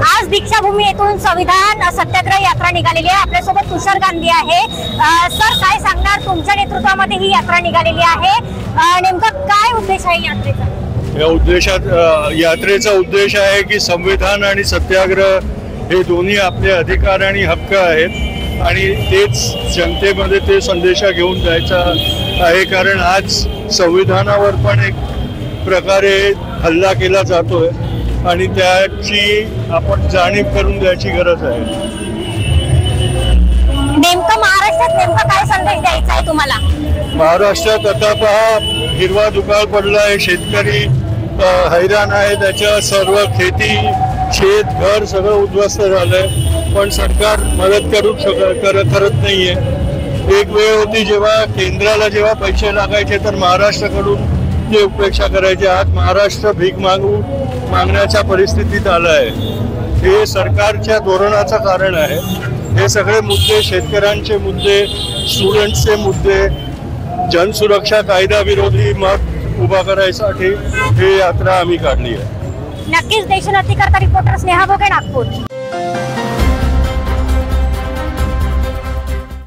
आज दीक्षाभूमी येथून संविधान सत्याग्रह यात्रा निघालेली आहे। आपल्यासोबत तुषार गांधी आहे। सर, काय सांगणार, तुमच्या नेतृत्वामध्ये ही यात्रा निघालेली आहे, नेमका काय उद्देश आहे यात्रेचा? यात्रेचा उद्देश आहे की संविधान आणि सत्याग्रह हे दोन्ही आपले अधिकार आणि हक्क आहेत आणि तेच जनतेमध्ये ते संदेशा घेऊन जायचा आहे। कारण आज संविधानावर पण एक प्रकारे हल्ला केला जातोय आणि त्याची आपण जाणीव करून द्यायची गरज आहे। नेमका महाराष्ट्रात नेमका काय संदेश द्यायचा आहे तुम्हाला? महाराष्ट्रात आता पहा, हिरवा दुकाळ पडलाय, शेतकरी हैराण आहे, त्याच्या सर्व खेती शेत घर सगळं उद्ध्वस्त झालंय, पण सरकार मदत करत नाहीये। एक वेळ होती जेव्हा केंद्राला जेव्हा पैसे लागायचे तर महाराष्ट्राकडून ते उपेक्षा करायचे। आज महाराष्ट्र भीक मागण्याच्या परिस्थितीत आलं आहे। हे सरकारच्या धोरणाचं कारण आहे। हे सगळे मुद्दे, शेतकऱ्यांचे मुद्दे, स्टुडंट्सचे मुद्दे, जनसुरक्षा कायदा विरोधी मत उभा करायसाठी ही यात्रा आम्ही काढली आहे। नक्कीच। देशोन्नतीकरता रिपोर्टर स्नेहा भोगे, नागपूर।